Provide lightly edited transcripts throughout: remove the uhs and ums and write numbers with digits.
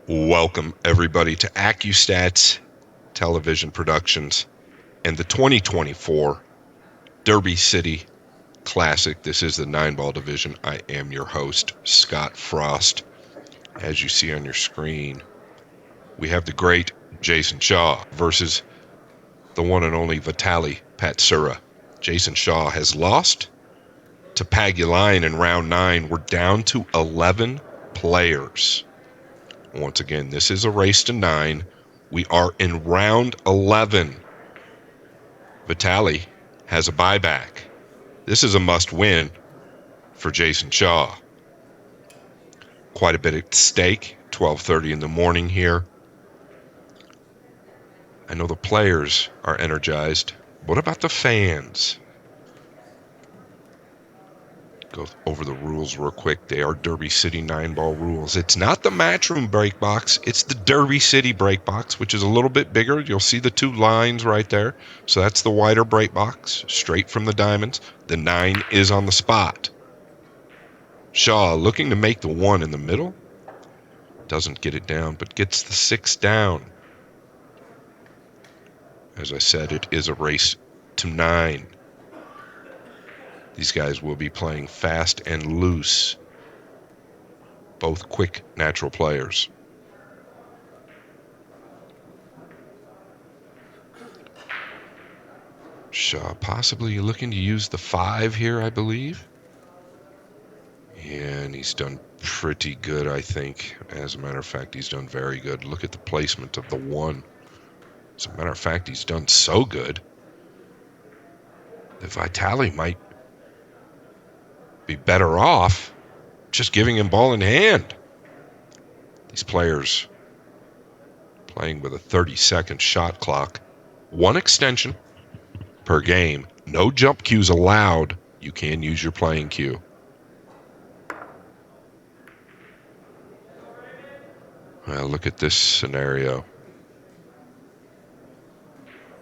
Welcome, everybody, to ACCUSTATS Television Productions and the 2024 Derby City Classic. This is the 9-ball division. I am your host, Scott Frost. As you see on your screen, we have the great Jayson Shaw versus the one and only Vitaliy Patsura. Jayson Shaw has lost to Pagulayan in round 9. We're down to 11 players. Once again, this is a race to 9. We are in round 11. Vitaliy has a buyback. This is a must-win for Jayson Shaw. Quite a bit at stake, 12:30 in the morning here. I know the players are energized. What about the fans? Go over the rules real quick. They are Derby City 9-ball rules. It's not the Matchroom break box. It's the Derby City break box, which is a little bit bigger. You'll see the 2 lines right there. So that's the wider break box, straight from the diamonds. The 9 is on the spot. Shaw looking to make the 1 in the middle. Doesn't get it down, but gets the 6 down. As I said, it is a race to 9. These guys will be playing fast and loose. Both quick, natural players. Shaw possibly looking to use the 5 here, I believe. And he's done pretty good, I think. As a matter of fact, he's done very good. Look at the placement of the 1. As a matter of fact, he's done so good that Vitaliy might be better off just giving him ball in hand. These players playing with a 30-second shot clock. 1 extension per game. No jump cues allowed. You can use your playing cue. Well, look at this scenario.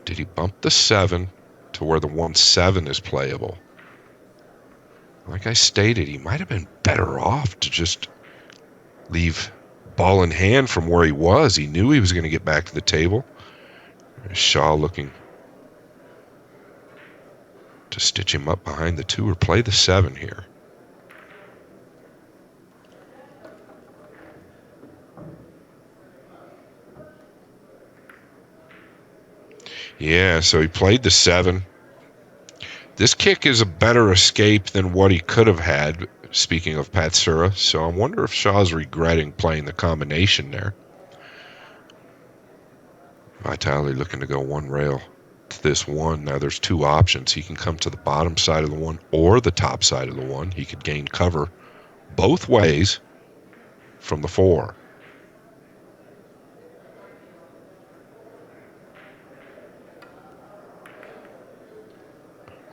Did he bump the 7 to where the 1-7 is playable? Like I stated, he might have been better off to just leave ball in hand from where he was. He knew he was going to get back to the table. Shaw looking to stitch him up behind the 2 or play the 7 here. Yeah, so he played the 7. This kick is a better escape than what he could have had, speaking of Patsura, so I wonder if Shaw's regretting playing the combination there. Vitaliy looking to go 1 rail to this 1. Now there's 2 options. He can come to the bottom side of the 1 or the top side of the 1. He could gain cover both ways from the 4.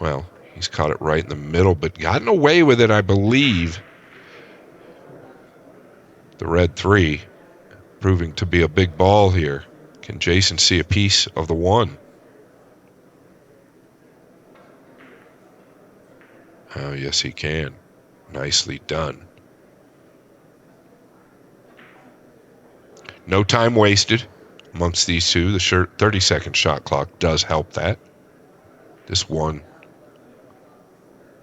Well, he's caught it right in the middle, but gotten away with it, I believe. The red 3 proving to be a big ball here. Can Jayson see a piece of the 1? Oh, yes, he can. Nicely done. No time wasted amongst these 2. The 30-second shot clock does help that. This 1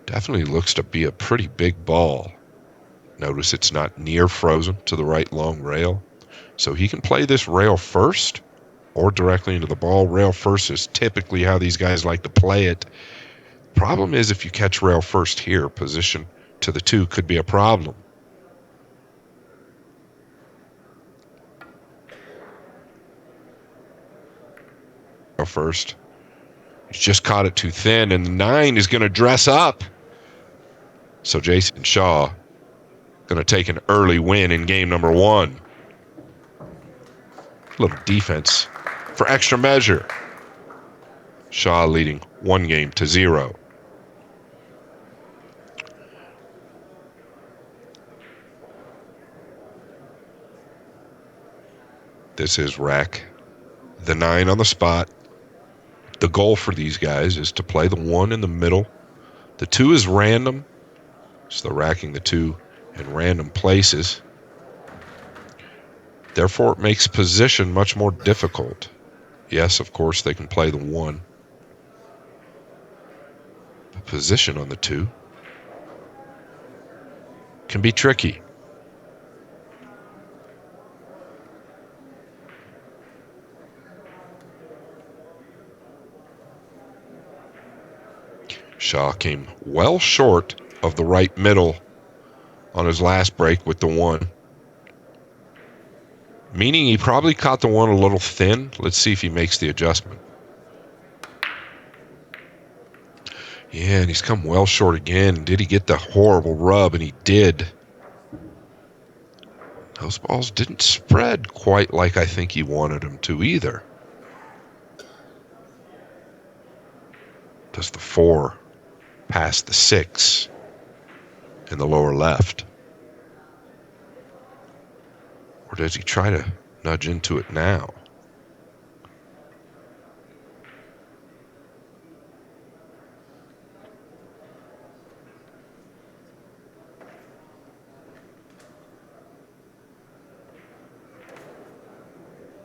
definitely looks to be a pretty big ball. Notice it's not near frozen to the right long rail. So he can play this rail first or directly into the ball. Rail first is typically how these guys like to play it. Problem is if you catch rail first here, position to the 2 could be a problem. Rail first. He's just caught it too thin, and the 9 is going to dress up. So Jayson Shaw going to take an early win in game number 1. A little defense for extra measure. Shaw leading 1 game to 0. This is rack the 9 on the spot. The goal for these guys is to play the 1 in the middle. The 2 is random, so they're racking the 2 in random places. Therefore, it makes position much more difficult. Yes, of course, they can play the 1. But position on the 2 can be tricky. Shaw came well short of the right middle on his last break with the 1. Meaning he probably caught the 1 a little thin. Let's see if he makes the adjustment. Yeah, and he's come well short again. Did he get the horrible rub? And he did. Those balls didn't spread quite like I think he wanted them to either. Does the 4 pass the 6 in the lower left? Or does he try to nudge into it now?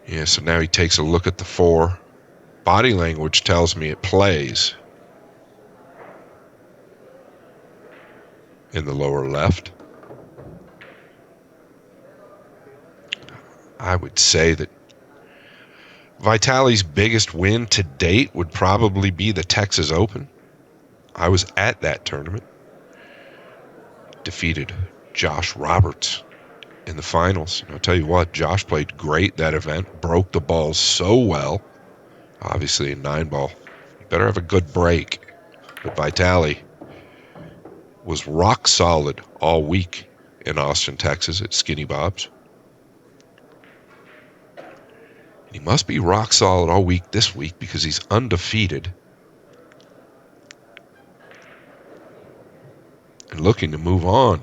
Yeah, so now he takes a look at the 4. Body language tells me it plays in the lower left. I would say that Vitaly's biggest win to date would probably be the Texas Open. I was at that tournament. Defeated Josh Roberts in the finals. And I'll tell you what, Josh played great that event, broke the balls so well. Obviously a 9-ball. You better have a good break. But Vitaliy was rock solid all week in Austin, Texas at Skinny Bob's. He must be rock solid all week this week because he's undefeated and looking to move on.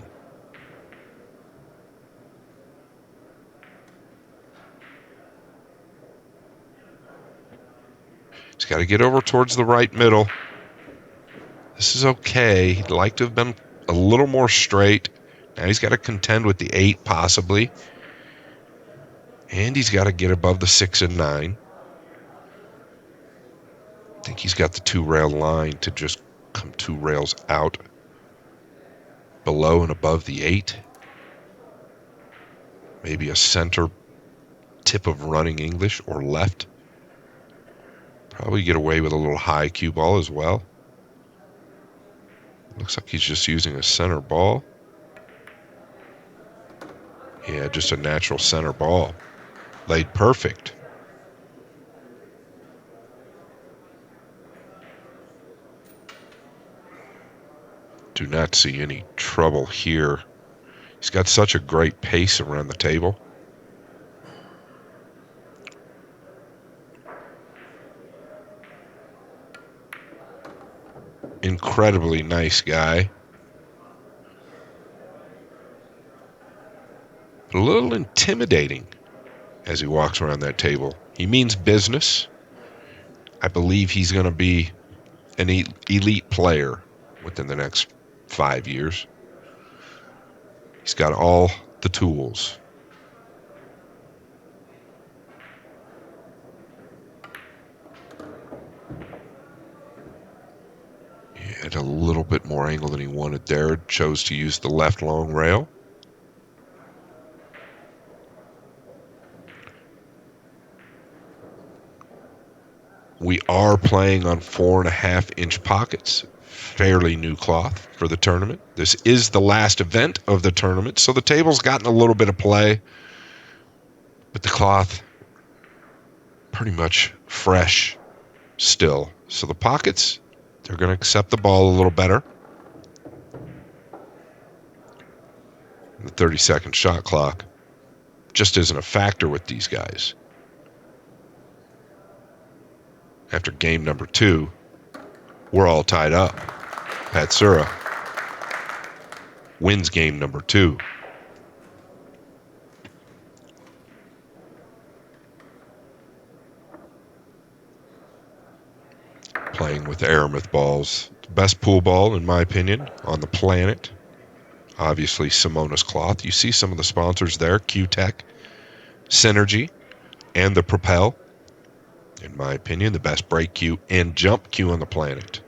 He's got to get over towards the right middle. This is okay. He'd like to have been a little more straight. Now he's got to contend with the 8 possibly. And he's got to get above the 6 and 9. I think he's got the 2-rail line to just come 2 rails out below and above the 8. Maybe a center tip of running English or left. Probably get away with a little high cue ball as well. Looks like he's just using a center ball. Yeah, just a natural center ball. Laid perfect. Do not see any trouble here. He's got such a great pace around the table. Incredibly nice guy. But a little intimidating as he walks around that table. He means business. I believe he's going to be an elite player within the next 5 years. He's got all the tools. He had a little bit more angle than he wanted there. Chose to use the left long rail. We are playing on 4.5-inch pockets. Fairly new cloth for the tournament. This is the last event of the tournament, so the table's gotten a little bit of play. But the cloth, pretty much fresh still. So the pockets, they're going to accept the ball a little better. The 30-second shot clock just isn't a factor with these guys. After game number 2, we're all tied up. Patsura wins game number 2. Playing with aramith balls. The best pool ball, in my opinion, on the planet. Obviously, Simona's cloth. You see some of the sponsors there. Q-Tech, synergy and the propel. In my opinion, the best break cue and jump cue on the planet.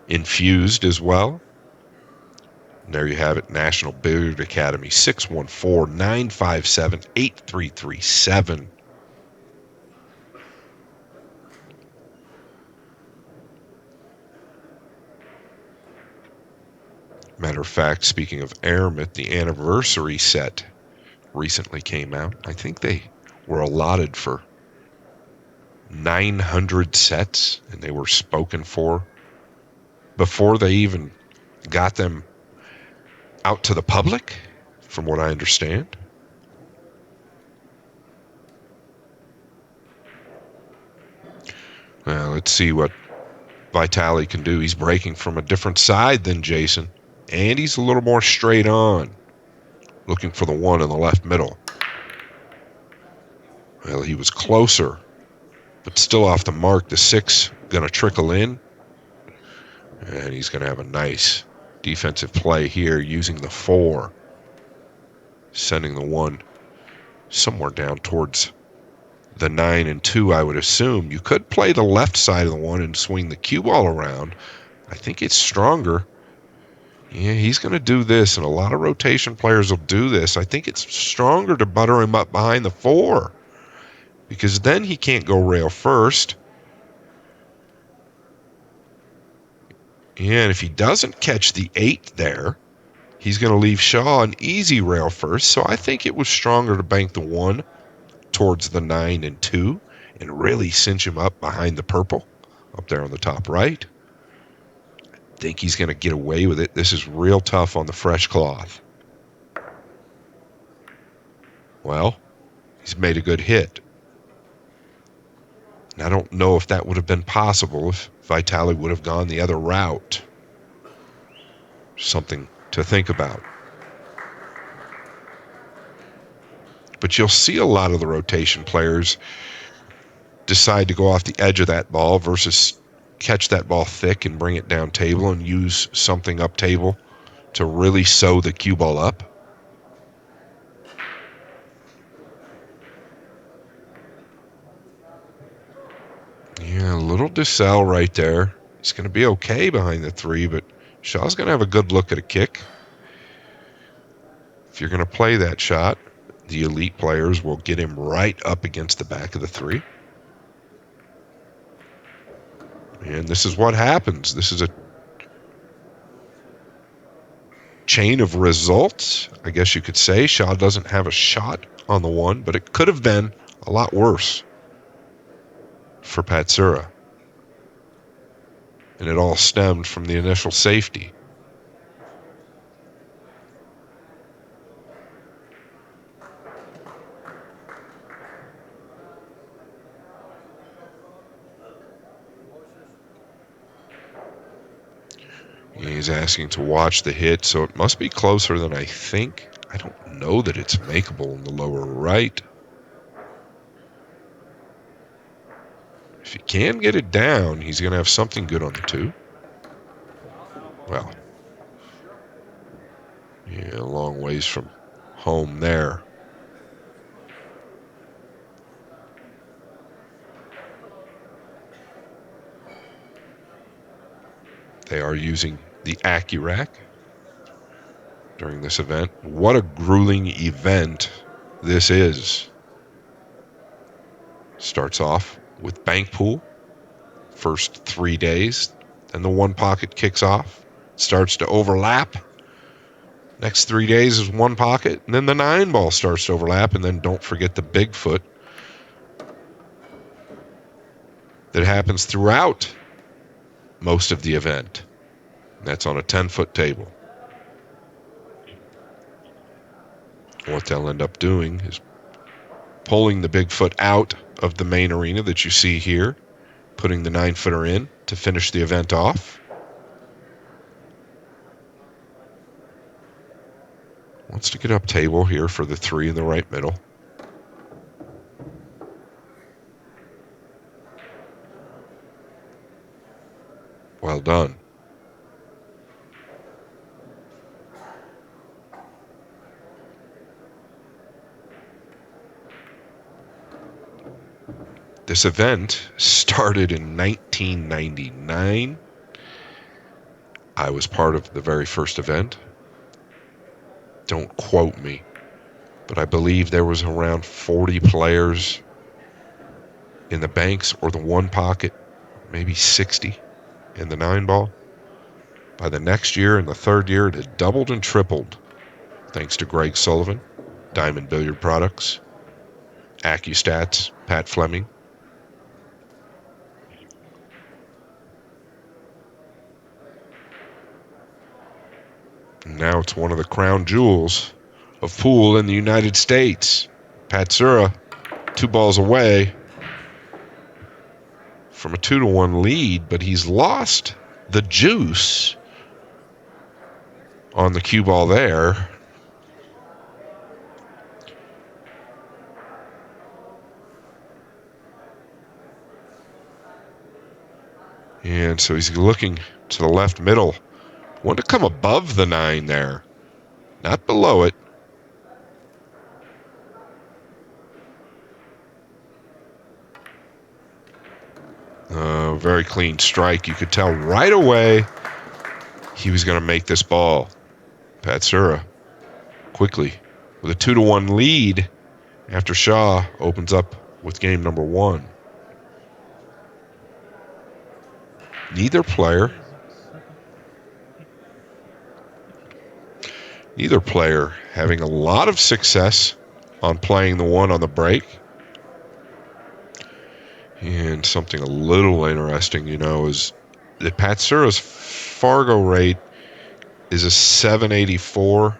Infused as well. And there you have it, National Billiard Academy, 614-957-8337. Matter of fact, speaking of Aramith, the anniversary set recently came out. I think they were allotted for 900 sets, and they were spoken for before they even got them out to the public, from what I understand. Well, let's see what Vitaliy can do. He's breaking from a different side than Jayson, and he's a little more straight on, looking for the one in the left middle. Well, he was closer, but still off the mark. The 6 going to trickle in, and he's going to have a nice defensive play here using the 4, sending the 1 somewhere down towards the 9 and 2, I would assume. You could play the left side of the 1 and swing the cue ball around. I think it's stronger. Yeah, he's going to do this, and a lot of rotation players will do this. I think it's stronger to butter him up behind the 4, because then he can't go rail first. Yeah, and if he doesn't catch the 8 there, he's going to leave Shaw an easy rail first. So I think it was stronger to bank the 1 towards the 9 and 2 and really cinch him up behind the purple up there on the top right. I think he's going to get away with it. This is real tough on the fresh cloth. Well, he's made a good hit. And I don't know if that would have been possible if Vitaliy would have gone the other route. Something to think about. But you'll see a lot of the rotation players decide to go off the edge of that ball versus catch that ball thick and bring it down table and use something up table to really sew the cue ball up. Yeah, a little decel right there. He's going to be okay behind the 3, but Shaw's going to have a good look at a kick. If you're going to play that shot, the elite players will get him right up against the back of the 3. And this is what happens. This is a chain of results, I guess you could say. Shaw doesn't have a shot on the 1, but it could have been a lot worse for Patsura. And it all stemmed from the initial safety. He's asking to watch the hit, so it must be closer than I think. I don't know that it's makeable in the lower right. If he can get it down, he's going to have something good on the 2. Well, yeah, a long ways from home there. They are using the AccuRack during this event. What a grueling event this is. Starts off with bank pool, first 3 days. Then the 1 pocket kicks off, starts to overlap. Next 3 days is 1 pocket, and then the 9 ball starts to overlap, and then don't forget the Bigfoot that happens throughout most of the event. That's on a 10-foot table. What they'll end up doing is pulling the Bigfoot out of the main arena that you see here, putting the 9-footer in to finish the event off. Wants to get up table here for the 3 in the right middle. Well done. This event started in 1999. I was part of the very first event. Don't quote me, but I believe there was around 40 players in the banks or the one pocket, maybe 60 in the 9-ball. By the next year, in the third year, it had doubled and tripled, thanks to Greg Sullivan, Diamond Billiard Products, ACCUSTATS, Pat Fleming. Now it's one of the crown jewels of pool in the United States. Patsura, 2 balls away from a 2-1 lead, but he's lost the juice on the cue ball there. And so he's looking to the left middle. Want to come above the 9 there, not below it. Very clean strike. You could tell right away he was going to make this ball. Patsura quickly with a 2-1 lead after Shaw opens up with game number 1. Neither player having a lot of success on playing the 1 on the break. And something a little interesting, is that Patsura's Fargo rate is a 784.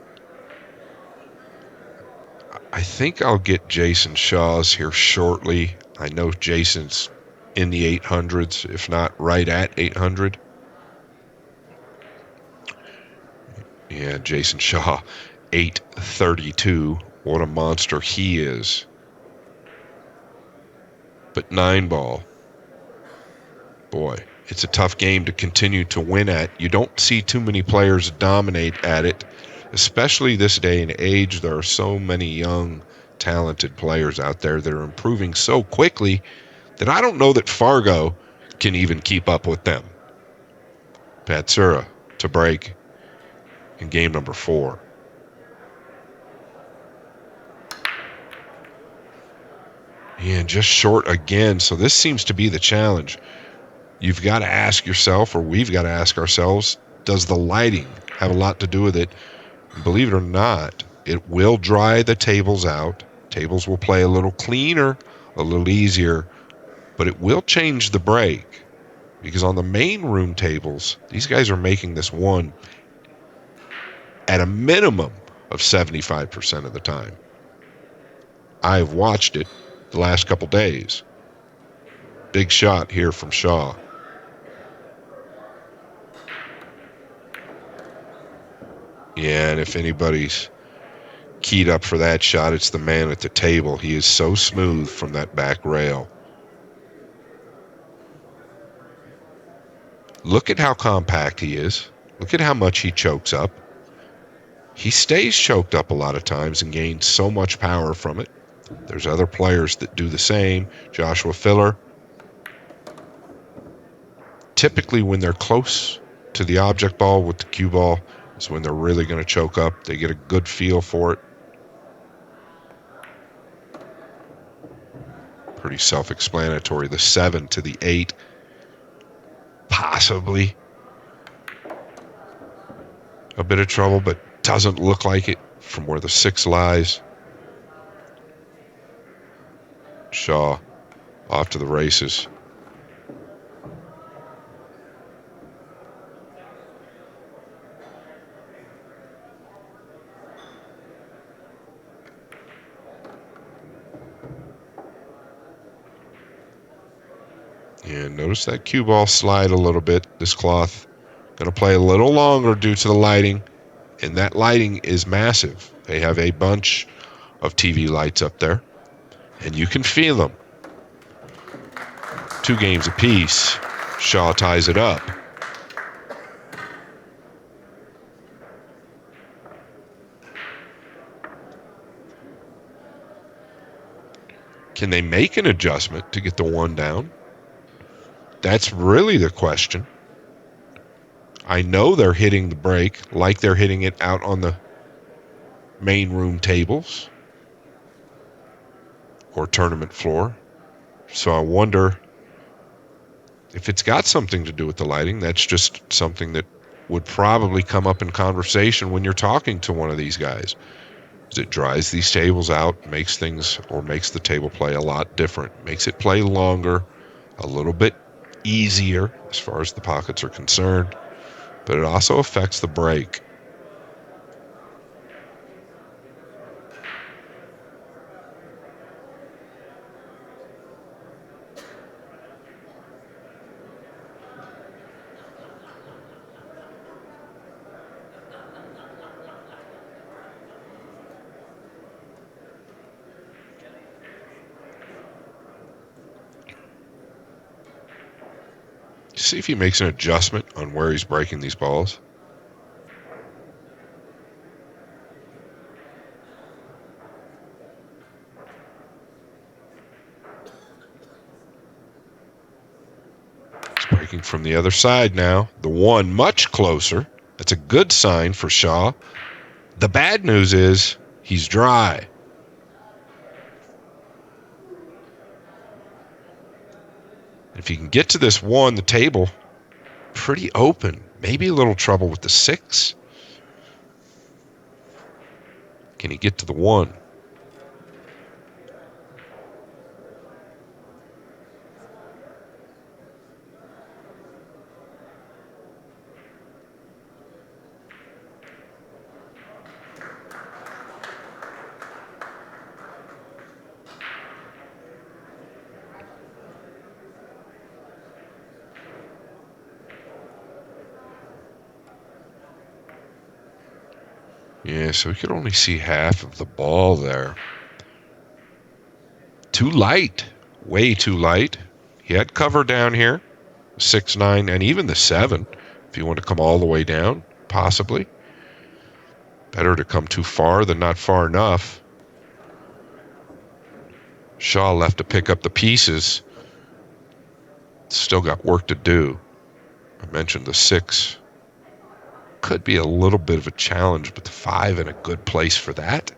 I think I'll get Jayson Shaw's here shortly. I know Jason's in the 800s, if not right at 800. Yeah, Jayson Shaw, 832. What a monster he is. But 9-ball, boy, it's a tough game to continue to win at. You don't see too many players dominate at it, especially this day and age. There are so many young, talented players out there that are improving so quickly that I don't know that Fargo can even keep up with them. Patsura to break in game number 4. And just short again. So this seems to be the challenge. You've got to ask yourself, or we've got to ask ourselves, does the lighting have a lot to do with it? Believe it or not, it will dry the tables out. Tables will play a little cleaner, a little easier, but it will change the break. Because on the main room tables, these guys are making this 1 at a minimum of 75% of the time. I've watched it the last couple days. Big shot here from Shaw. Yeah, and if anybody's keyed up for that shot, it's the man at the table. He is so smooth from that back rail. Look at how compact he is. Look at how much he chokes up. He stays choked up a lot of times and gains so much power from it. There's other players that do the same. Joshua Filler. Typically when they're close to the object ball with the cue ball is when they're really going to choke up. They get a good feel for it. Pretty self-explanatory. The 7 to the 8. Possibly a bit of trouble, but doesn't look like it from where the 6 lies. Shaw off to the races. And notice that cue ball slide a little bit. This cloth going to play a little longer due to the lighting. And that lighting is massive. They have a bunch of TV lights up there. And you can feel them. 2 games apiece. Shaw ties it up. Can they make an adjustment to get the 1 down? That's really the question. I know they're hitting the break like they're hitting it out on the main room tables or tournament floor. So I wonder if it's got something to do with the lighting. That's just something that would probably come up in conversation when you're talking to one of these guys. It dries these tables out, makes the table play a lot different, makes it play longer, a little bit easier as far as the pockets are concerned, but it also affects the break. See if he makes an adjustment on where he's breaking these balls. He's breaking from the other side now. The 1 much closer. That's a good sign for Shaw. The bad news is he's dry. If he can get to this 1, the table, pretty open. Maybe a little trouble with the 6. Can he get to the 1? Yeah, so we could only see half of the ball there. Too light. Way too light. He had cover down here. 6, 9, and even the 7. If you want to come all the way down, possibly. Better to come too far than not far enough. Shaw left to pick up the pieces. Still got work to do. I mentioned the 6. Could be a little bit of a challenge, but the 5 in a good place for that.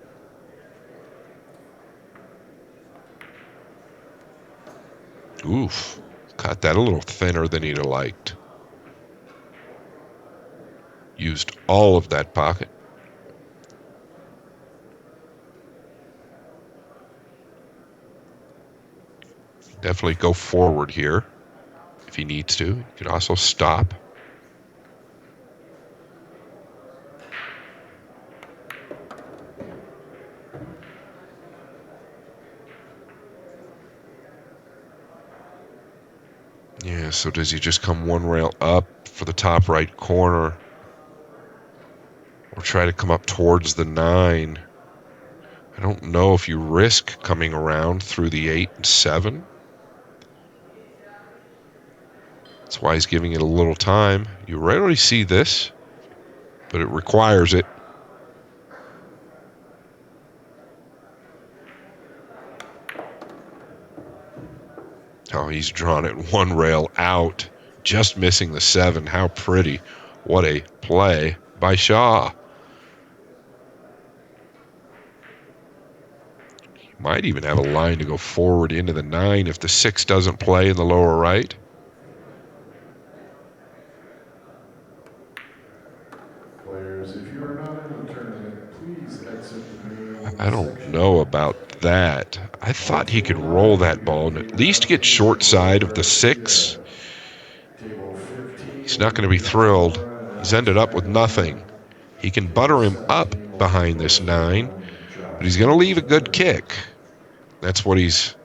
Oof. Cut that a little thinner than he'd have liked. Used all of that pocket. Definitely go forward here if he needs to. He could also stop. Yeah, so does he just come 1 rail up for the top right corner? Or try to come up towards the 9? I don't know if you risk coming around through the 8 and 7. That's why he's giving it a little time. You rarely see this, but it requires it. Oh, he's drawn it 1 rail out, just missing the 7. How pretty. What a play by Shaw. Might even have a line to go forward into the 9 if the 6 doesn't play in the lower right. Players, if you are not in the tournament, please exit the main I don't section. know about that. I thought he could roll that ball and at least get short side of the 6. Table 15, He's not going to be thrilled. He's ended up with nothing. He can butter him up behind this 9, but he's going to leave a good kick. That's what he's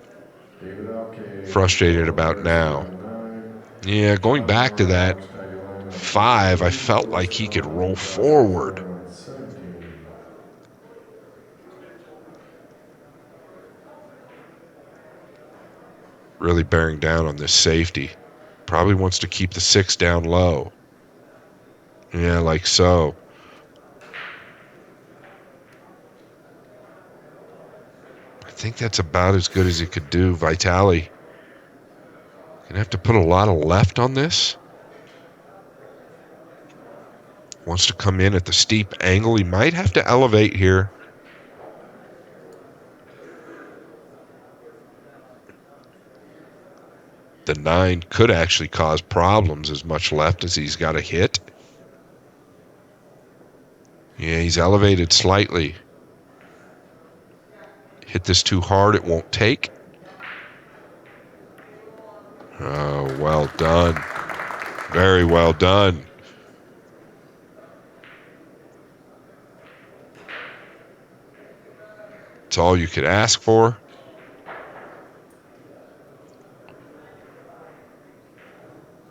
frustrated about now. Yeah, going back to that 5, I felt like he could roll forward. Really bearing down on this safety. Probably wants to keep the 6 down low. Yeah, like so. I think that's about as good as he could do. Vitaliy gonna have to put a lot of left on this. Wants to come in at the steep angle. He might have to elevate here. The 9 could actually cause problems as much left as he's got to hit. Yeah, he's elevated slightly. Hit this too hard, it won't take. Oh, well done. Very well done. It's all you could ask for.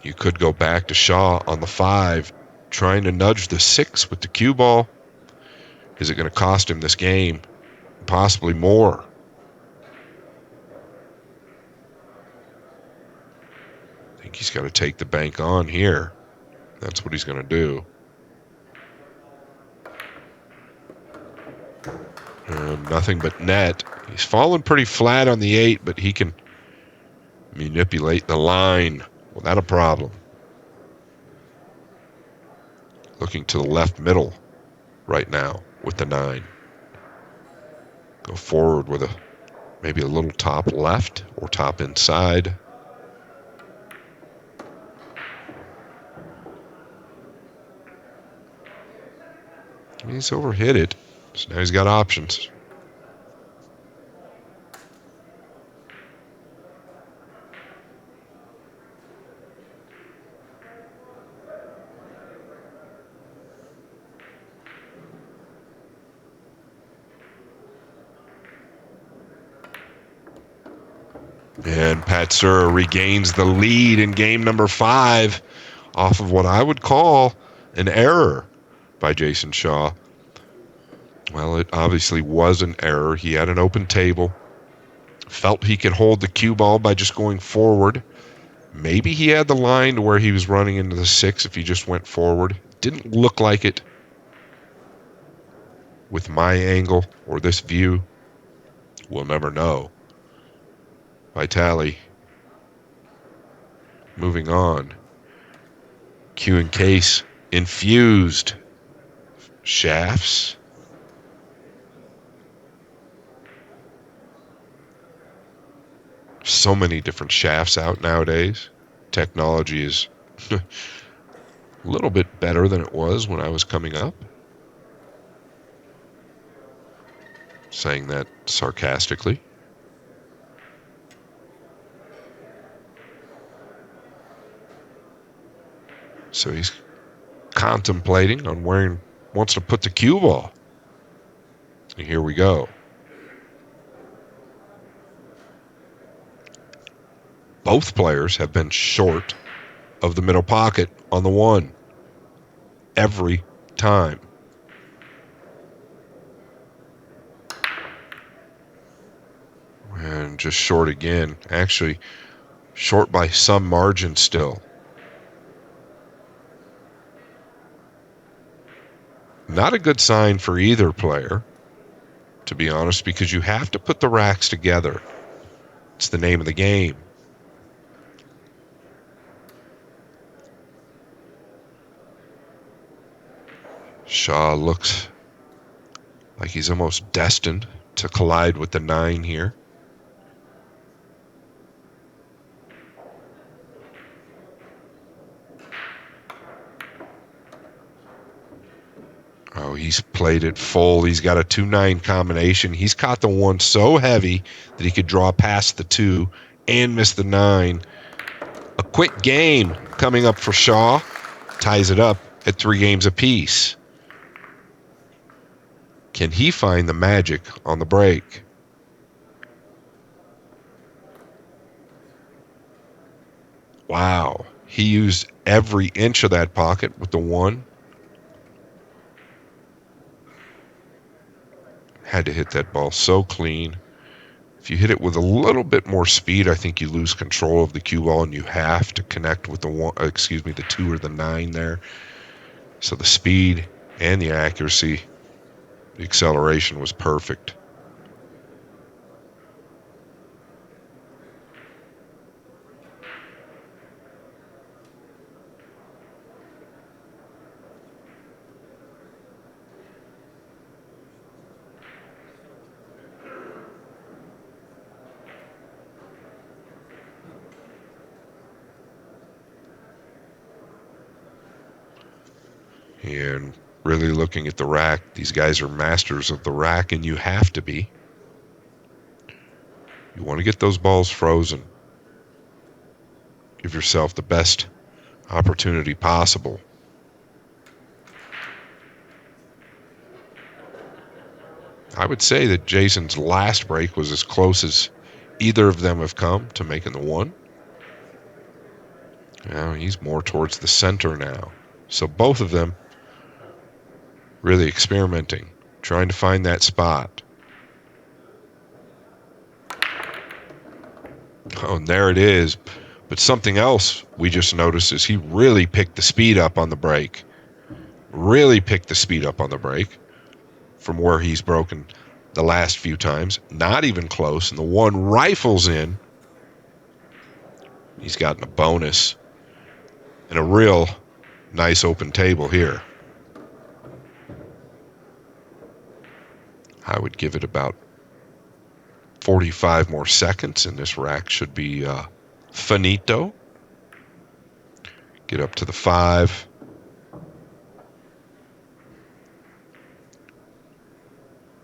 You could go back to Shaw on the 5, trying to nudge the 6 with the cue ball. Is it going to cost him this game? Possibly more. I think he's got to take the bank on here. That's what he's going to do. Nothing but net. He's fallen pretty flat on the 8, but he can manipulate the line without a problem. Looking to the left middle right now with the 9. Go forward with maybe a little top left or top inside. He's overhit it, so now he's got options. And Patsura regains the lead in game number 5 off of what I would call an error by Jayson Shaw. Well, it obviously was an error. He had an open table. Felt he could hold the cue ball by just going forward. Maybe he had the line to where he was running into the 6 if he just went forward. Didn't look like it with my angle or this view. We'll never know. Vitaliy moving on. Cue and case infused shafts. So many different shafts out nowadays. Technology is a little bit better than it was when I was coming up. Saying that sarcastically. So he's contemplating on where he wants to put the cue ball. And here we go. Both players have been short of the middle pocket on the 1 every time. And just short again. Actually, short by some margin still. Not a good sign for either player, to be honest, because you have to put the racks together. It's the name of the game. Shaw looks like he's almost destined to collide with the 9 here. Oh, he's played it full. He's got a 2-9 combination. He's caught the 1 so heavy that he could draw past the 2 and miss the 9. A quick game coming up for Shaw. Ties it up at 3 games apiece. Can he find the magic on the break? Wow. He used every inch of that pocket with the 1. Had to hit that ball so clean. If you hit it with a little bit more speed, I think you lose control of the cue ball and you have to connect with the 2 or the 9 there. So the speed and the accuracy, the acceleration was perfect. And really looking at the rack, these guys are masters of the rack, and you have to be. You want to get those balls frozen. Give yourself the best opportunity possible. I would say that Jayson's last break was as close as either of them have come to making the one. Now he's more towards the center now. So both of them really experimenting, trying to find that spot. Oh, and there it is. But something else we just noticed is he really picked the speed up on the break. Really picked the speed up on the break from where he's broken the last few times. Not even close. And the one rifles in. He's gotten a bonus and a real nice open table here. I would give it about 45 more seconds, and this rack should be finito. Get up to the 5.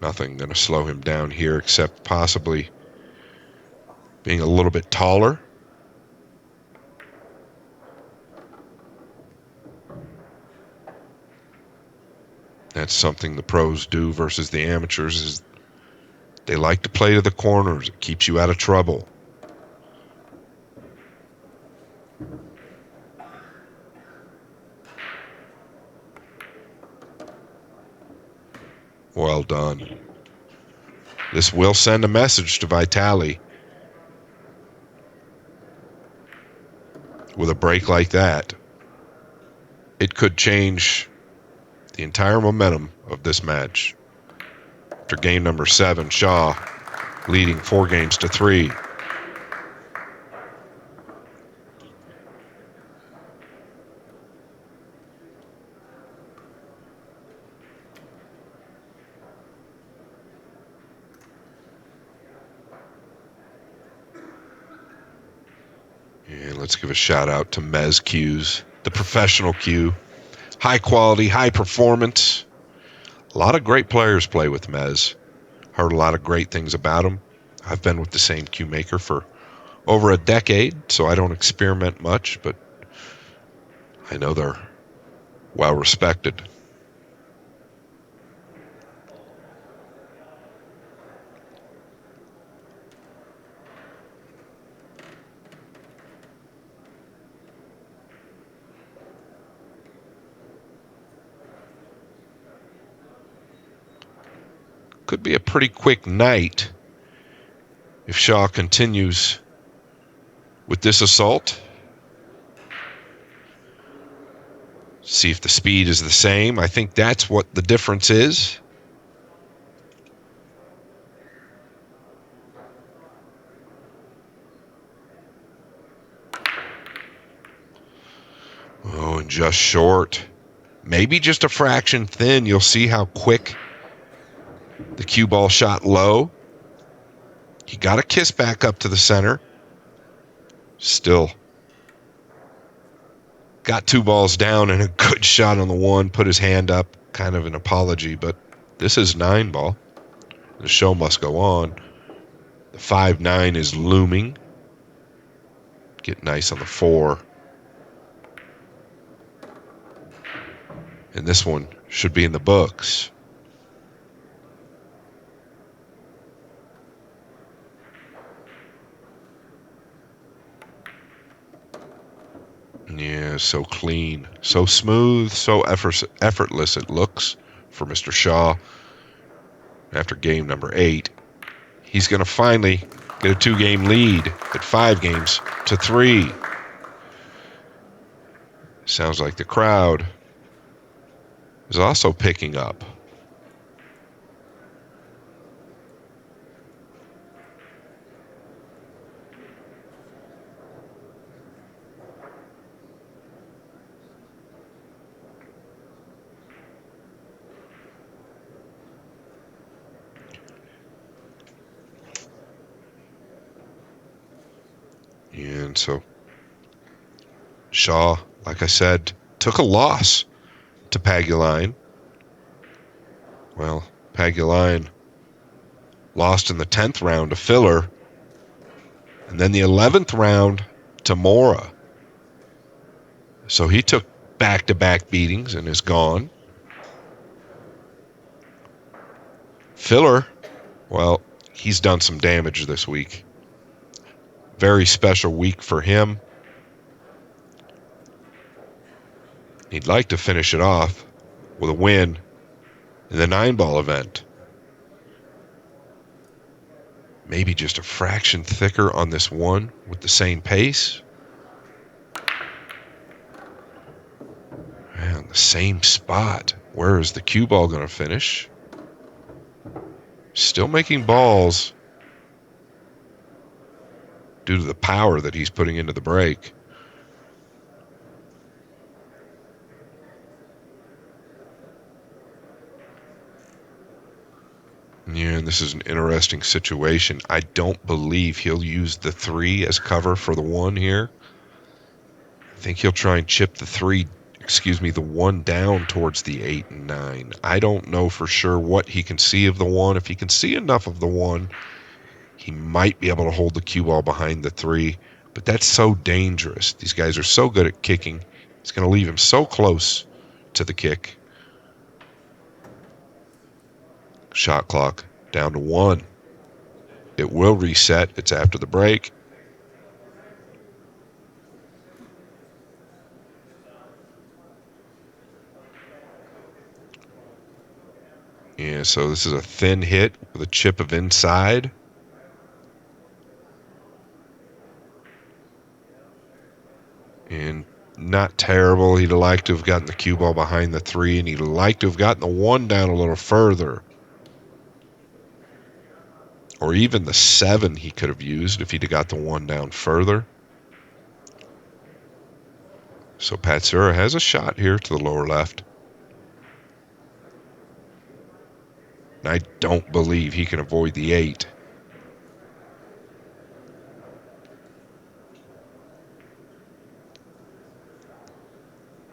Nothing going to slow him down here except possibly being a little bit taller. That's something the pros do versus the amateurs, is they like to play to the corners. It keeps you out of trouble. Well done. This will send a message to Vitaliy. With a break like that, it could change the entire momentum of this match. After game number 7, Shaw leading 4 games to 3. And let's give a shout out to Mez Cues, the professional cue. High quality, high performance. A lot of great players play with Mez. Heard a lot of great things about him. I've been with the same cue maker for over a decade, so I don't experiment much, but I know they're well respected. Could be a pretty quick night if Shaw continues with this assault. See if the speed is the same. I think that's what the difference is. Oh, and just short. Maybe just a fraction thin. You'll see how quick the cue ball shot low. He got a kiss back up to the center. Still got 2 balls down and a good shot on the 1. Put his hand up. Kind of an apology, but this is 9 ball. The show must go on. The 5-9 is looming. Get nice on the 4. And this one should be in the books. Yeah, so clean, so smooth, so effortless it looks for Mr. Shaw. After game number 8, he's going to finally get a 2-game lead at 5 games to 3. Sounds like the crowd is also picking up. And so Shaw, like I said, took a loss to Paguline. Well, Paguline lost in the 10th round to Filler. And then the 11th round to Mora. So he took back-to-back beatings and is gone. Filler, well, he's done some damage this week. Very special week for him. He'd like to finish it off with a win in the 9-ball event. Maybe just a fraction thicker on this one with the same pace. Man, the same spot. Where is the cue ball going to finish? Still making balls due to the power that he's putting into the break. Yeah, and this is an interesting situation. I don't believe he'll use the 3 as cover for the 1 here. I think he'll try and chip the 1 down towards the 8 and 9. I don't know for sure what he can see of the 1. If he can see enough of the 1, he might be able to hold the cue ball behind the 3. But that's so dangerous. These guys are so good at kicking. It's going to leave him so close to the kick. Shot clock down to 1. It will reset. It's after the break. Yeah, so this is a thin hit with a chip of inside. And not terrible. He'd like to have gotten the cue ball behind the 3, and he'd like to have gotten the 1 down a little further. Or even the 7 he could have used if he'd have got the 1 down further. So Patsura has a shot here to the lower left. And I don't believe he can avoid the 8.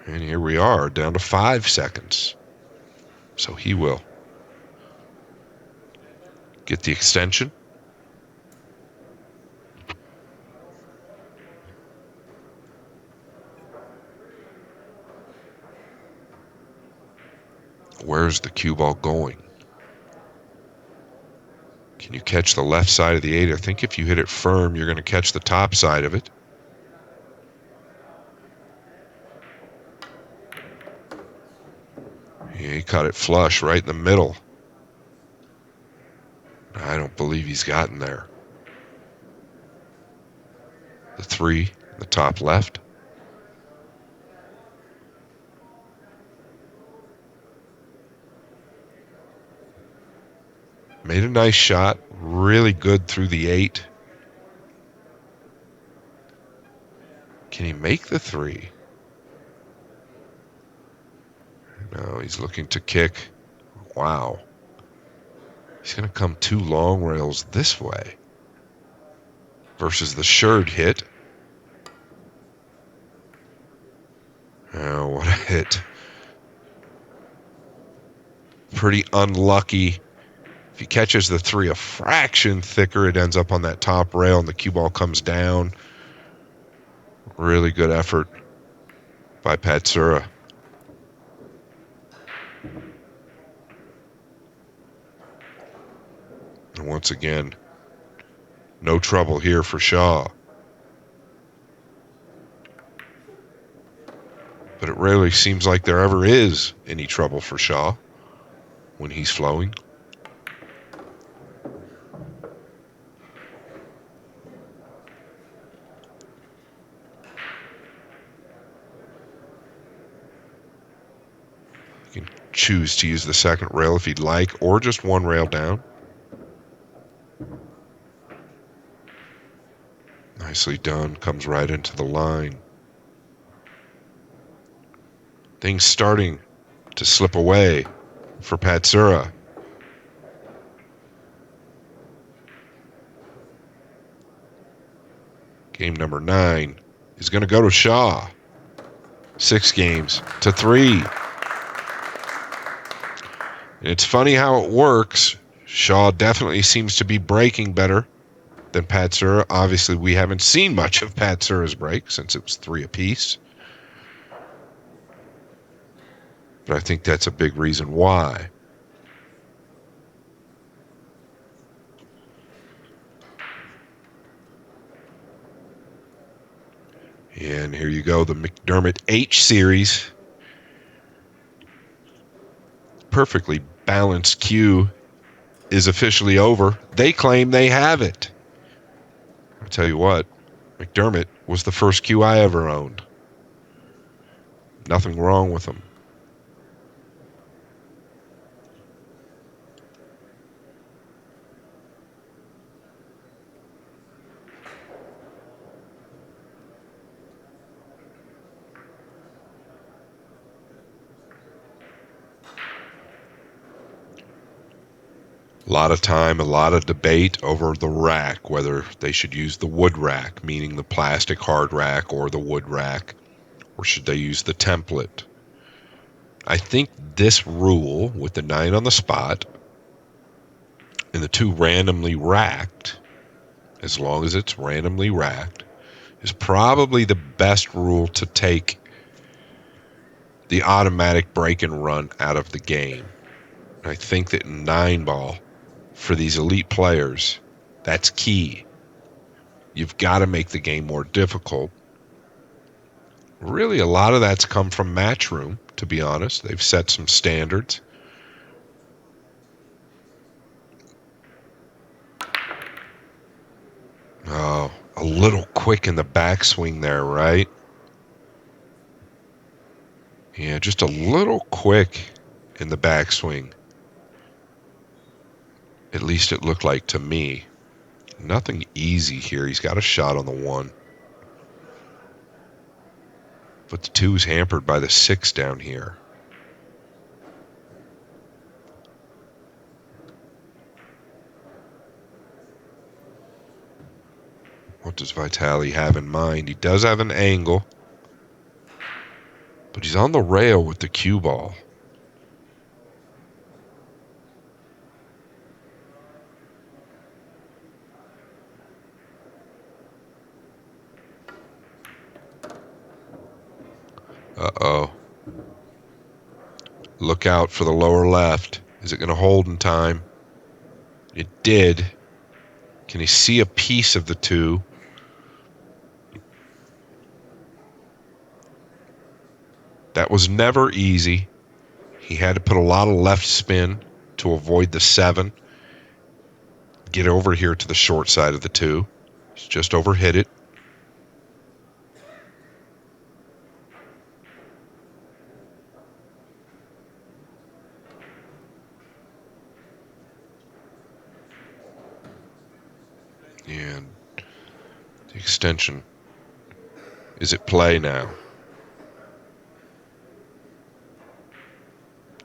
And here we are, down to 5 seconds. So he will get the extension. Where's the cue ball going? Can you catch the left side of the 8? I think if you hit it firm, you're going to catch the top side of it. Yeah, he caught it flush right in the middle. I don't believe he's gotten there. The 3, the top left. Made a nice shot, really good through the 8. Can he make the 3? No, he's looking to kick. Wow. He's going to come 2 long rails this way versus the Sherd hit. Oh, what a hit. Pretty unlucky. If he catches the 3 a fraction thicker, it ends up on that top rail and the cue ball comes down. Really good effort by Patsura. And once again, no trouble here for Shaw. But it rarely seems like there ever is any trouble for Shaw when he's flowing. You can choose to use the second rail if you'd like, or just 1 rail down. Nicely done. Comes right into the line. Things starting to slip away for Patsura. Game number 9 is going to go to Shaw. 6 games to 3. And it's funny how it works. Shaw definitely seems to be breaking better than Patsura. Obviously, we haven't seen much of Patsura's break since it was 3 apiece. But I think that's a big reason why. And here you go, the McDermott H series. Perfectly balanced cue is officially over. They claim they have it. I'll tell you what, McDermott was the first cue I ever owned. Nothing wrong with him. A lot of time, a lot of debate over the rack, whether they should use the wood rack, meaning the plastic hard rack, or the wood rack, or should they use the template? I think this rule with the 9 on the spot and the 2 randomly racked, as long as it's randomly racked, is probably the best rule to take the automatic break and run out of the game. I think that in 9-ball, for these elite players, that's key. You've got to make the game more difficult. Really, a lot of that's come from Matchroom, to be honest. They've set some standards. Oh, a little quick in the backswing there, right? Yeah, just a little quick in the backswing. At least it looked like to me. Nothing easy here. He's got a shot on the 1. But the 2 is hampered by the 6 down here. What does Vitaliy have in mind? He does have an angle, but he's on the rail with the cue ball. Uh-oh. Look out for the lower left. Is it going to hold in time? It did. Can he see a piece of the 2? That was never easy. He had to put a lot of left spin to avoid the 7. Get over here to the short side of the 2. He's just overhit it. And the extension is at play now.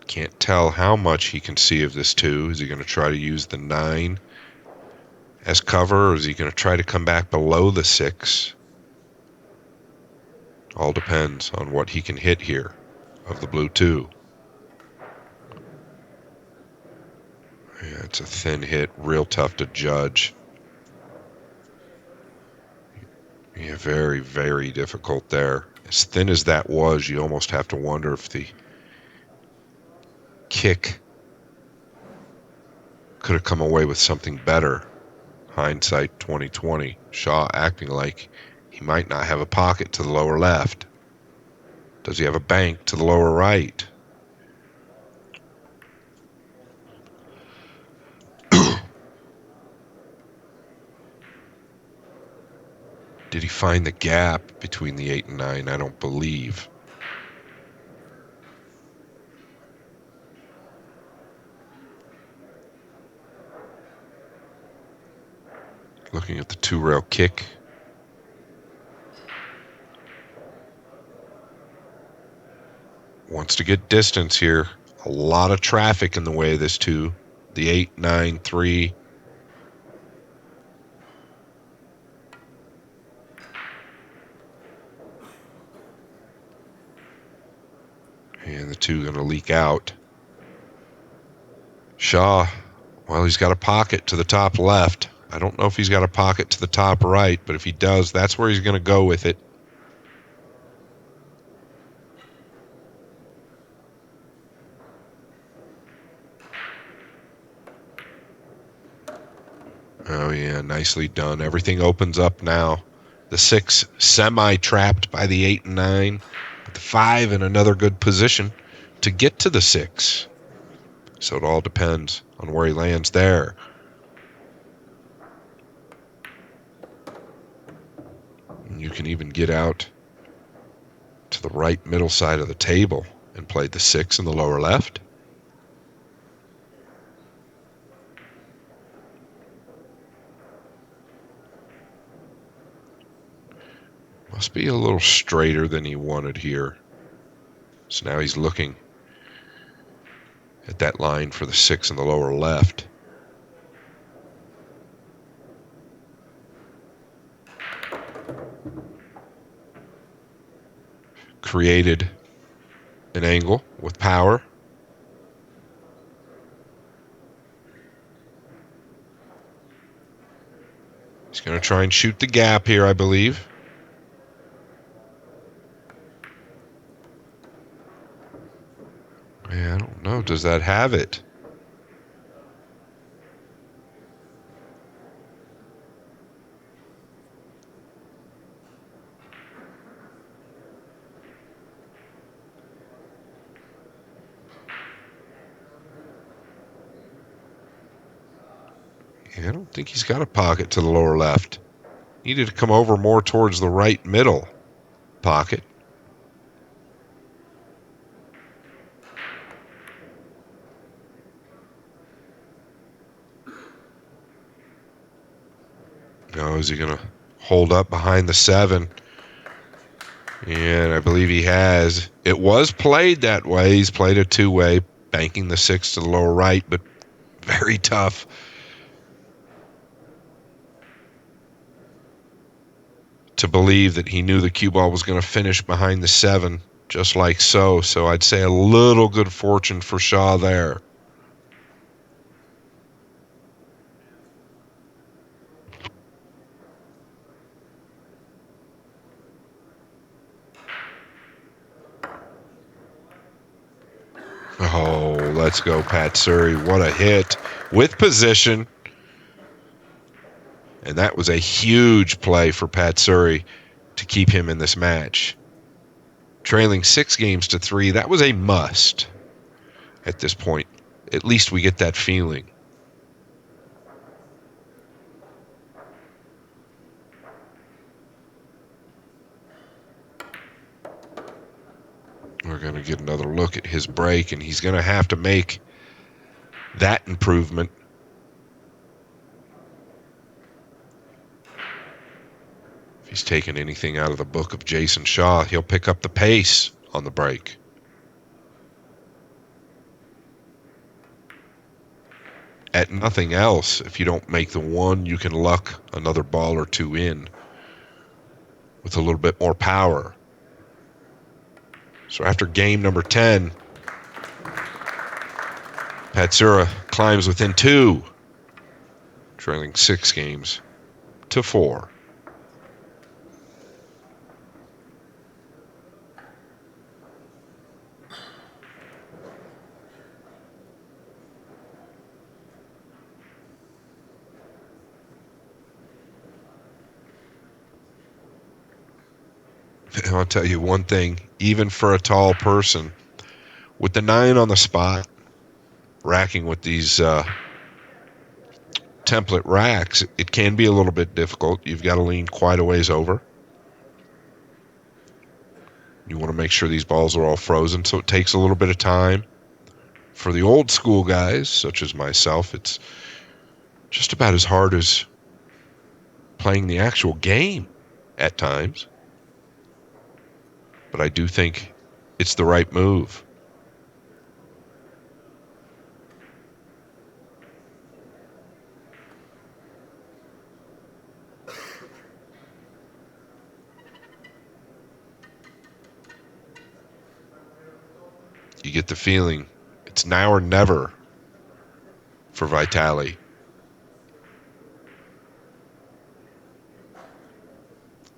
Can't tell how much he can see of this 2. Is he going to try to use the 9 as cover, or is he going to try to come back below the 6? All depends on what he can hit here of the blue 2. Yeah, it's a thin hit, real tough to judge. Yeah, very, very difficult there. As thin as that was, you almost have to wonder if the kick could have come away with something better. Hindsight 2020. Shaw acting like he might not have a pocket to the lower left. Does he have a bank to the lower right? Did he find the gap between the 8 and 9? I don't believe. Looking at the 2-rail kick. Wants to get distance here. A lot of traffic in the way of this 2. The 8, 9, 3. And the 2 going to leak out. Shaw, well, he's got a pocket to the top left. I don't know if he's got a pocket to the top right, but if he does, that's where he's going to go with it. Oh, yeah, nicely done. Everything opens up now. The 6 semi-trapped by the 8 and 9, but the 5 in another good position to get to the 6. So it all depends on where he lands there. And you can even get out to the right middle side of the table and play the 6 in the lower left. Must be a little straighter than he wanted here. So now he's looking at that line for the 6 in the lower left. Created an angle with power. He's going to try and shoot the gap here, I believe. Yeah, I don't know. Does that have it? Yeah, I don't think he's got a pocket to the lower left. Needed to come over more towards the right middle pocket. Now, is he going to hold up behind the 7? And I believe he has. It was played that way. He's played a two-way, banking the 6 to the lower right, but very tough to believe that he knew the cue ball was going to finish behind the 7, just like so. So I'd say a little good fortune for Shaw there. Oh, let's go, Patsura. What a hit with position. And that was a huge play for Patsura to keep him in this match. Trailing 6-3, that was a must at this point. At least we get that feeling. We're going to get another look at his break, and he's going to have to make that improvement. If he's taken anything out of the book of Jayson Shaw, he'll pick up the pace on the break. At nothing else, if you don't make the 1, you can luck another ball or 2 in with a little bit more power. So after game number 10, Patsura climbs within 2, trailing 6-4. I'll tell you one thing, even for a tall person, with the 9 on the spot, racking with these template racks, it can be a little bit difficult. You've got to lean quite a ways over. You want to make sure these balls are all frozen, so it takes a little bit of time. For the old school guys, such as myself, it's just about as hard as playing the actual game at times. But I do think it's the right move. You get the feeling it's now or never for Vitaliy.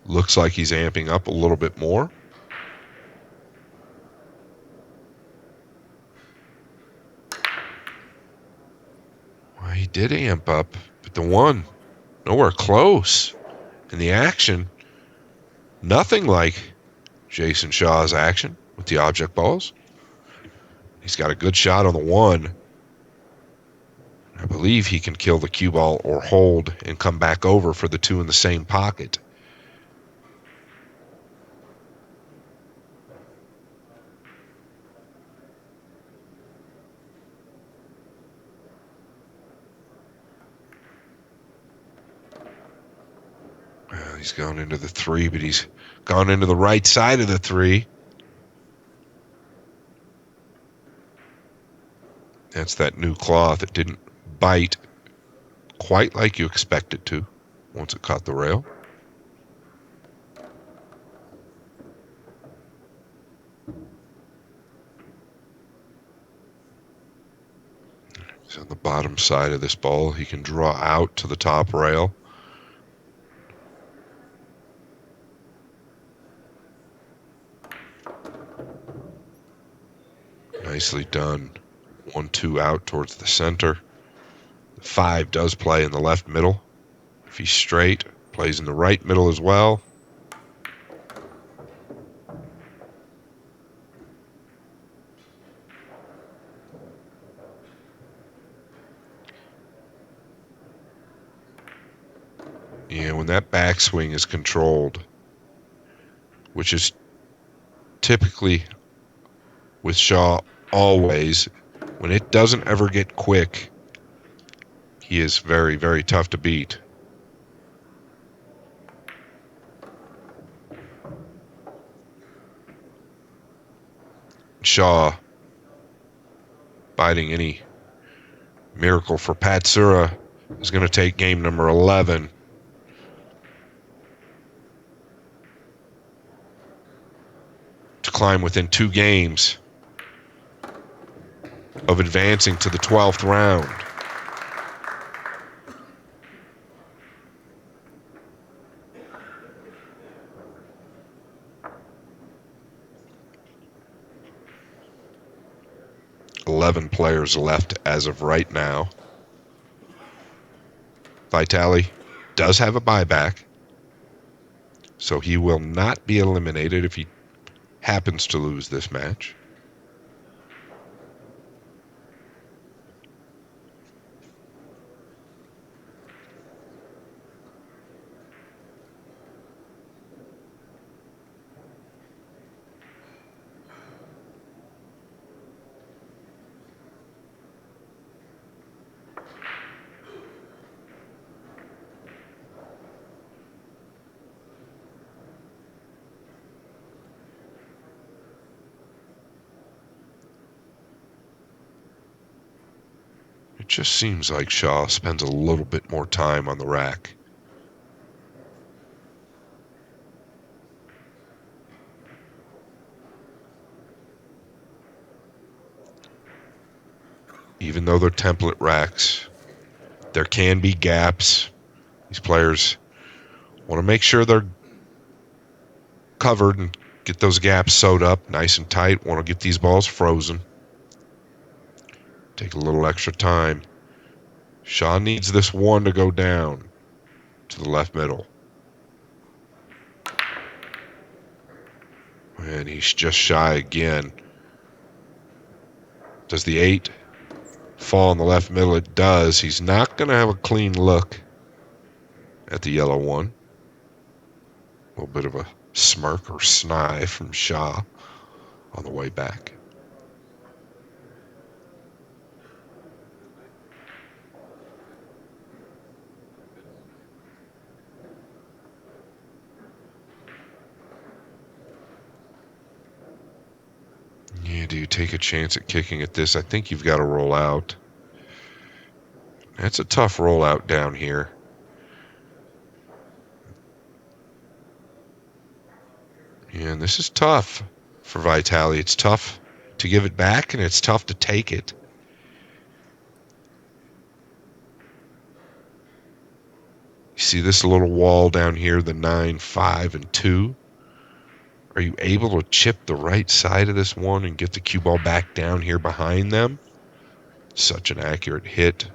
Looks like he's amping up a little bit more. Well, he did amp up, but the one, nowhere close. And the action, nothing like Jayson Shaw's action with the object balls. He's got a good shot on the one. I believe he can kill the cue ball or hold and come back over for the two in the same pocket. He's gone into the three, but he's gone into the right side of the three. That's that new cloth. It didn't bite quite like you expect it to once it caught the rail. He's on the bottom side of this ball. He can draw out to the top rail. Nicely done. 1-2 out towards the center. The 5 does play in the left middle. If he's straight, plays in the right middle as well. Yeah, when that backswing is controlled, which is typically with Shaw always, when it doesn't ever get quick, he is very, very tough to beat. Shaw biting any miracle for Patsura is going to take game number 11. To climb within 2 games of advancing to the 12th round. $11 players left as of right now. Vitaliy does have a buyback, so he will not be eliminated if he happens to lose this match. It just seems like Shaw spends a little bit more time on the rack. Even though they're template racks, there can be gaps. These players want to make sure they're covered and get those gaps sewed up nice and tight. Want to get these balls frozen. Take a little extra time. Shaw needs this one to go down to the left middle. And he's just shy again. Does the 8 fall in the left middle? It does. He's not going to have a clean look at the yellow one. A little bit of a smirk or snide from Shaw on the way back. Yeah, do you take a chance at kicking at this? I think you've got to roll out. That's a tough rollout down here. Yeah, and this is tough for Vitaliy. It's tough to give it back, and it's tough to take it. see this little wall down here, the 9, 5, and 2? Are you able to chip the right side of this one and get the cue ball back down here behind them? Such an accurate hit.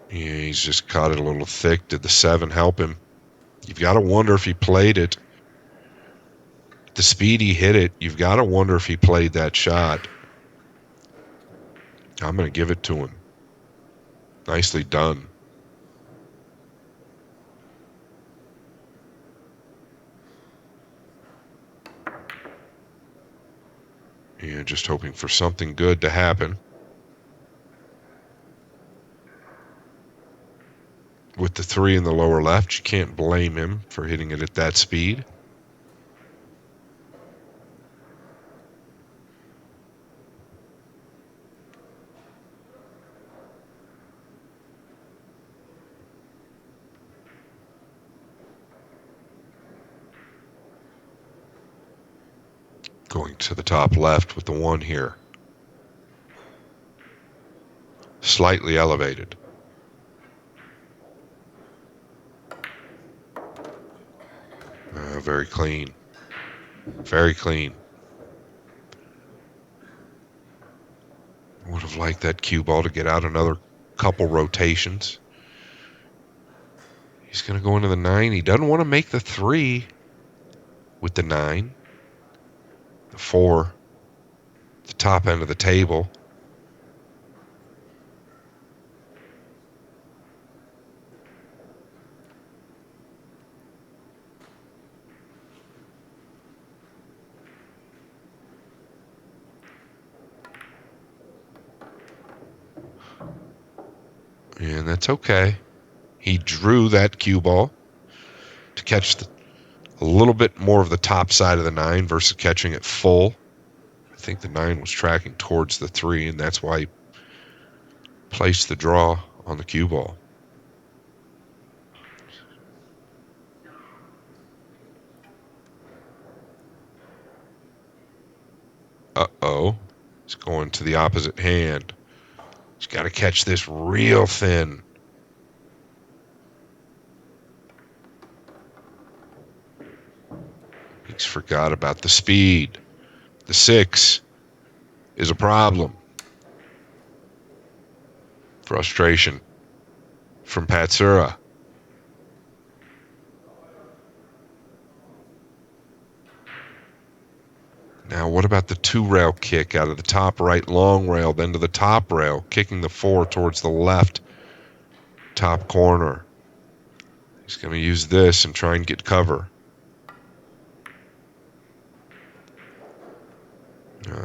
Yeah, he's just caught it a little thick. Did the 7 help him? You've got to wonder if he played it. The speed he hit it, you've got to wonder if he played that shot. I'm going to give it to him. Nicely done. Yeah, just hoping for something good to happen. With the 3 in the lower left, you can't blame him for hitting it at that speed. Going to the top left with the 1 here. Slightly elevated. Very clean. Very clean. Would have liked that cue ball to get out another couple rotations. He's going to go into the 9. He doesn't want to make the 3 with the 9. The 4. The top end of the table. And that's okay. He drew that cue ball to catch a little bit more of the top side of the 9 versus catching it full. I think the 9 was tracking towards the 3, and that's why he placed the draw on the cue ball. Uh-oh. He's going to the opposite hand. He's got to catch this real thin. He's forgot about the speed. The 6 is a problem. Frustration from Patsura. Now, what about the 2-rail kick out of the top right long rail, then to the top rail, kicking the 4 towards the left top corner? He's going to use this and try and get cover.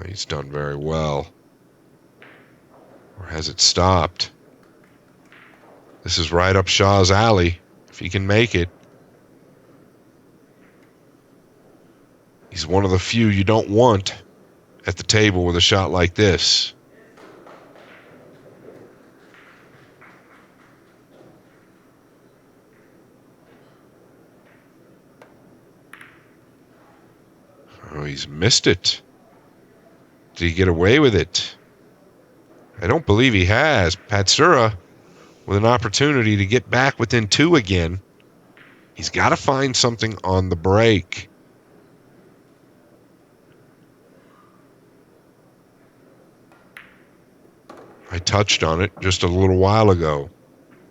He's done very well. Or has it stopped? This is right up Shaw's alley, if he can make it. He's one of the few you don't want at the table with a shot like this. Oh, he's missed it. Did he get away with it? I don't believe he has. Patsura with an opportunity to get back within 2 again. He's got to find something on the break. I touched on it just a little while ago.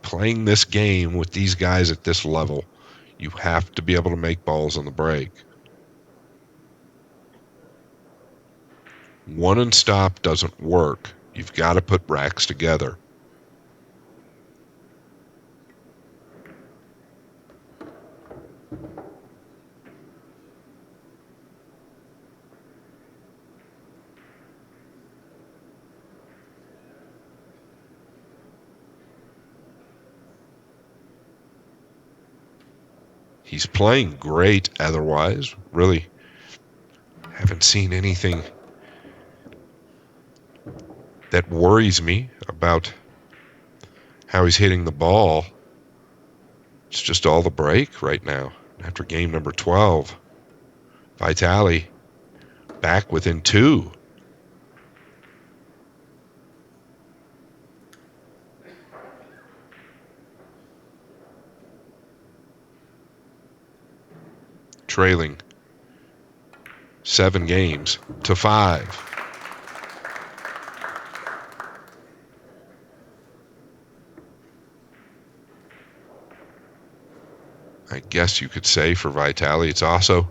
Playing this game with these guys at this level, you have to be able to make balls on the break. One and stop doesn't work. You've got to put racks together. He's playing great otherwise. Really haven't seen anything that worries me about how he's hitting the ball. It's just all the break right now. After game number 12, Vitaliy back within 2. Trailing 7 games to 5. I guess you could say for Vitaliy, it's also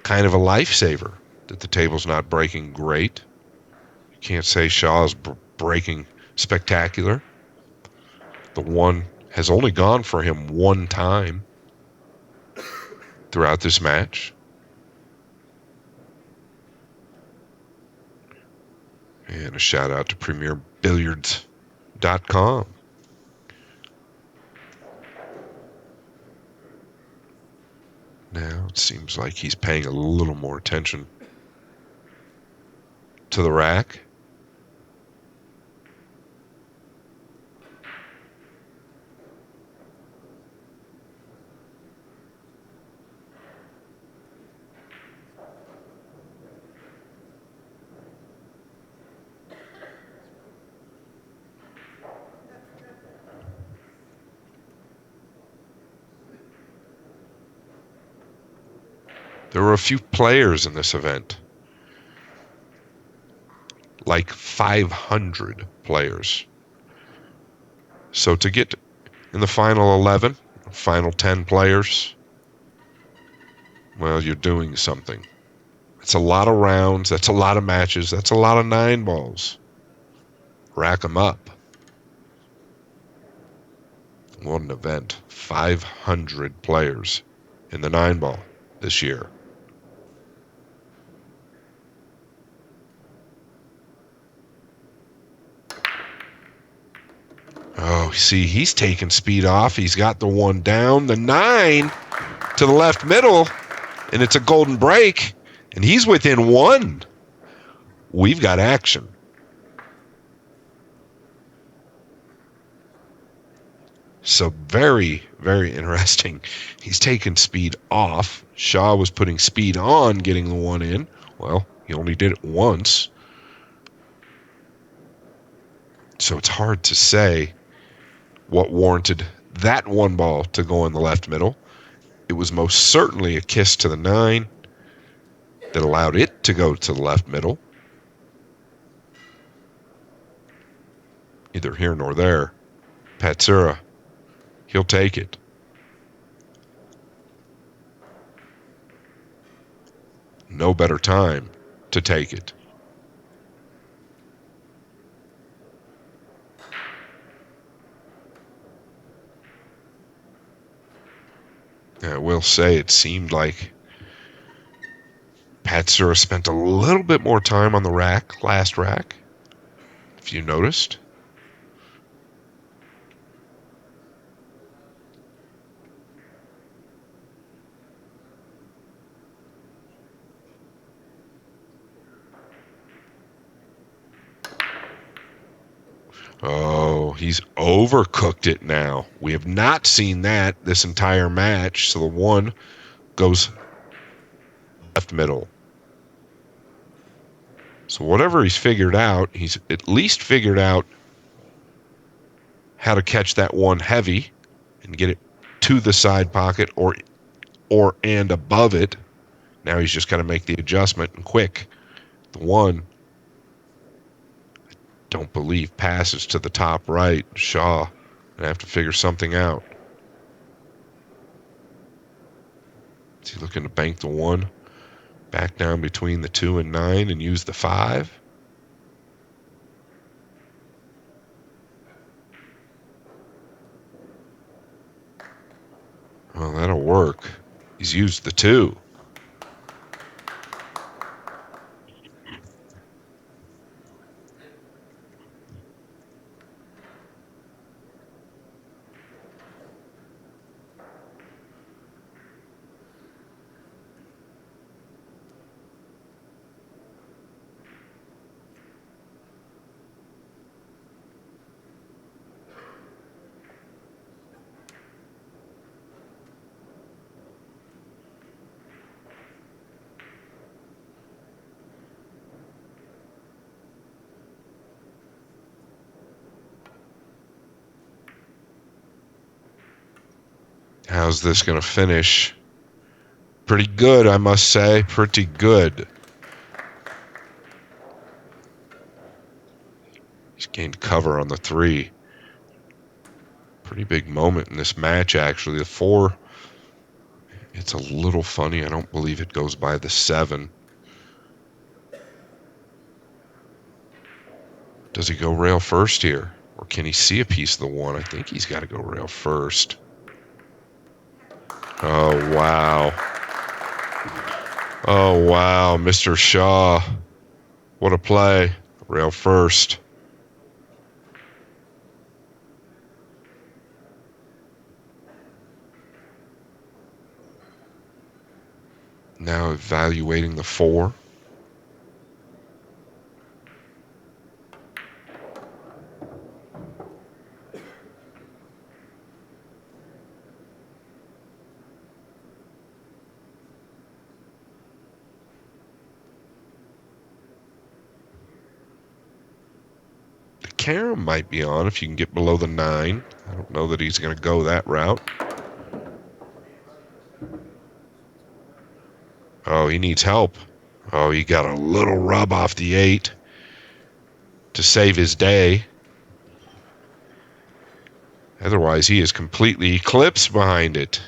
kind of a lifesaver that the table's not breaking great. You can't say Shaw's breaking spectacular. The one has only gone for him 1 time throughout this match. And a shout out to premierbilliards.com. Now it seems like he's paying a little more attention to the rack. There were a few players in this event, like 500 players. So to get in the final 11, final 10 players, well, you're doing something. It's a lot of rounds. That's a lot of matches. That's a lot of 9 balls. Rack them up. What an event. 500 players in the 9 ball this year. Oh, see, he's taking speed off. He's got the 1 down, the 9 to the left middle, and it's a golden break, and he's within 1. We've got action. So very, very interesting. He's taking speed off. Shaw was putting speed on, getting the 1 in. Well, he only did it once. So it's hard to say what warranted that 1 ball to go in the left middle. It was most certainly a kiss to the 9 that allowed it to go to the left middle. Neither here nor there. Patsura, he'll take it. No better time to take it. I will say it seemed like Patsura spent a little bit more time on the rack, last rack, if you noticed. Oh, he's overcooked it now. We have not seen that this entire match. So the 1 goes left middle. So whatever he's figured out, he's at least figured out how to catch that 1 heavy and get it to the side pocket or and above it. Now he's just got to make the adjustment and quick. The 1, don't believe, passes to the top right. Shaw gonna have to figure something out. Is he looking to bank the 1? Back down between the 2 and 9 and use the 5? Well, that'll work. He's used the 2. How's this going to finish? Pretty good, I must say. Pretty good. He's gained cover on the 3. Pretty big moment in this match, actually. The 4, it's a little funny. I don't believe it goes by the 7. Does he go rail first here? Or can he see a piece of the 1? I think he's got to go rail first. Oh, wow. Oh, wow, Mr. Shaw. What a play. Rail first. Now evaluating the 4. The carom might be on if you can get below the 9. I don't know that he's going to go that route. Oh, he needs help. Oh, he got a little rub off the 8 to save his day. Otherwise, he is completely eclipsed behind it.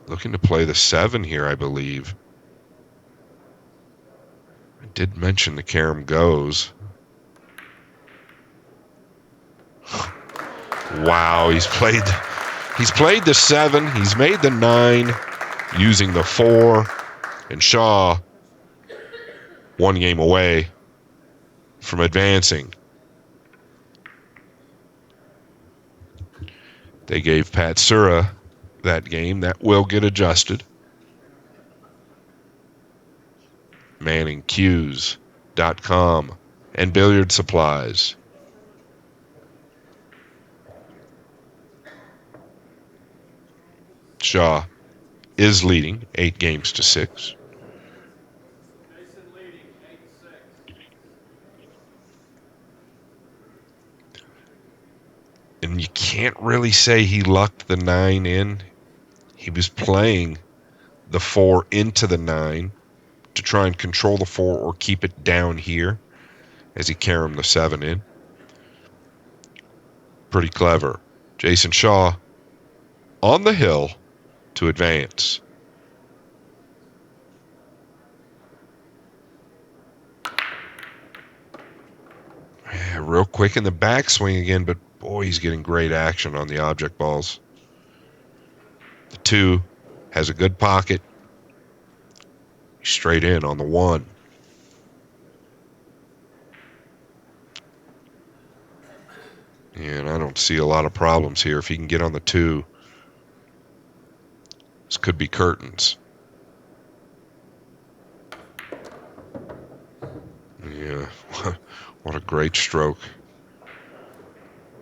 Looking to play the 7 here, I believe. I did mention the carom goes. Wow, he's played the 7. He's made the 9 using the 4. And Shaw, 1 game away from advancing. They gave Patsura that game. That will get adjusted. ManningCues.com and Billiard Supplies. Shaw is leading 8 games to 6. And you can't really say he lucked the 9 in. He was playing the 4 into the 9 to try and control the 4 or keep it down here as he caromed the 7 in. Pretty clever. Jayson Shaw on the hill to advance. Yeah, real quick in the backswing again, but boy, he's getting great action on the object balls. The 2 has a good pocket. Straight in on the 1. And I don't see a lot of problems here. If he can get on the 2, this could be curtains. Yeah, what a great stroke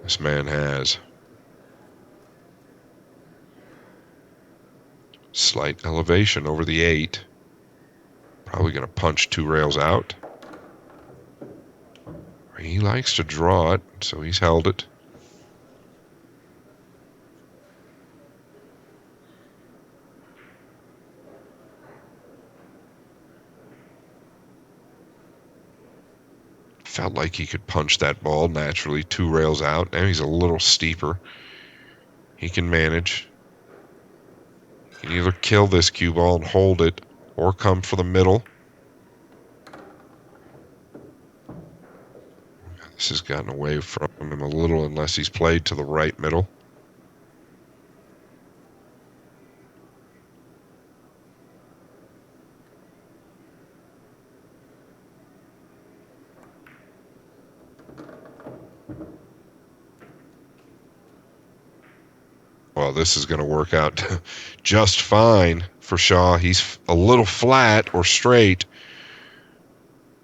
this man has. Slight elevation over the 8. Probably going to punch 2 rails out. He likes to draw it, so he's held it. Felt like he could punch that ball naturally 2 rails out. Now he's a little steeper. He can manage. He can either kill this cue ball and hold it or come for the middle. This has gotten away from him a little unless he's played to the right middle. Well, this is going to work out just fine for Shaw. He's a little flat or straight,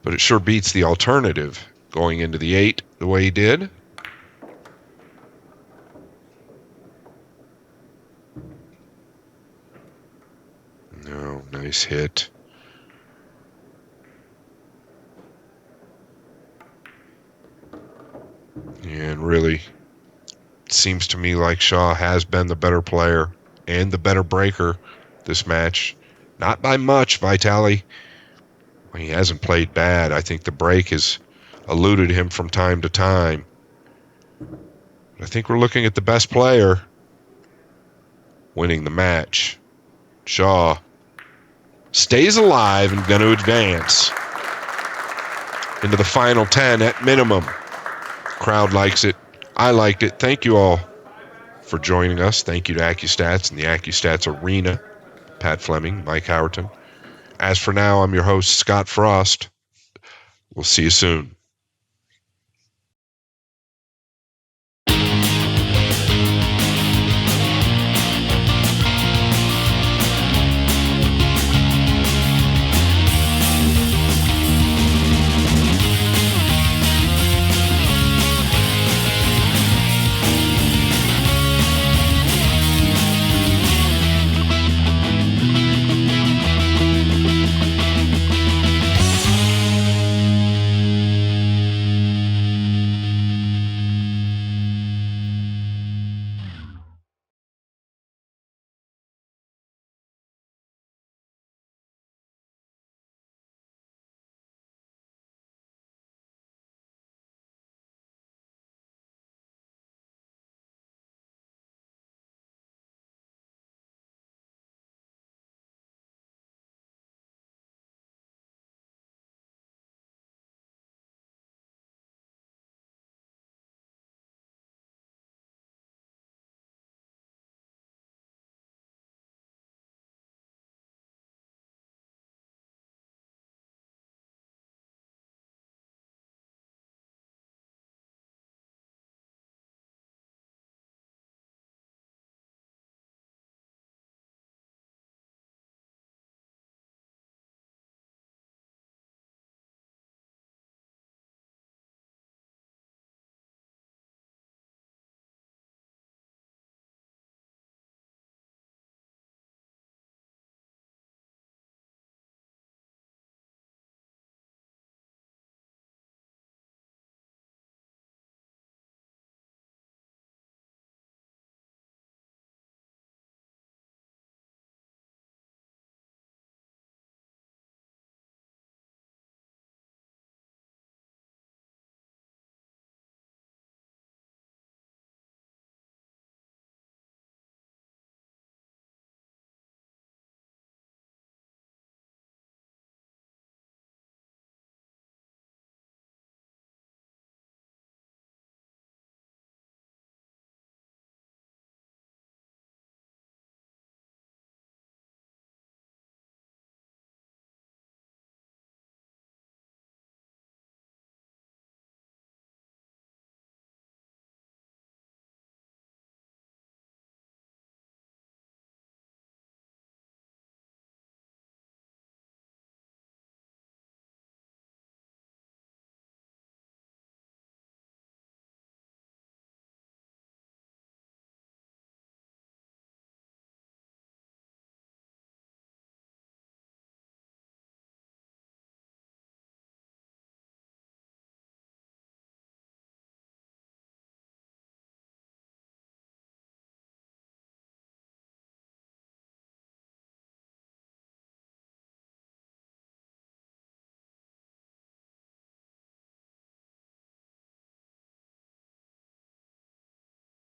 but it sure beats the alternative going into the 8 the way he did. Oh, nice hit. And really, seems to me like Shaw has been the better player and the better breaker this match. Not by much, Vitaliy. He hasn't played bad. I think the break has eluded him from time to time. I think we're looking at the best player winning the match. Shaw stays alive and going to advance into the final 10 at minimum. Crowd likes it. I liked it. Thank you all for joining us. Thank you to ACCUSTATS and the ACCUSTATS Arena. Pat Fleming, Mike Howerton. As for now, I'm your host, Scott Frost. We'll see you soon.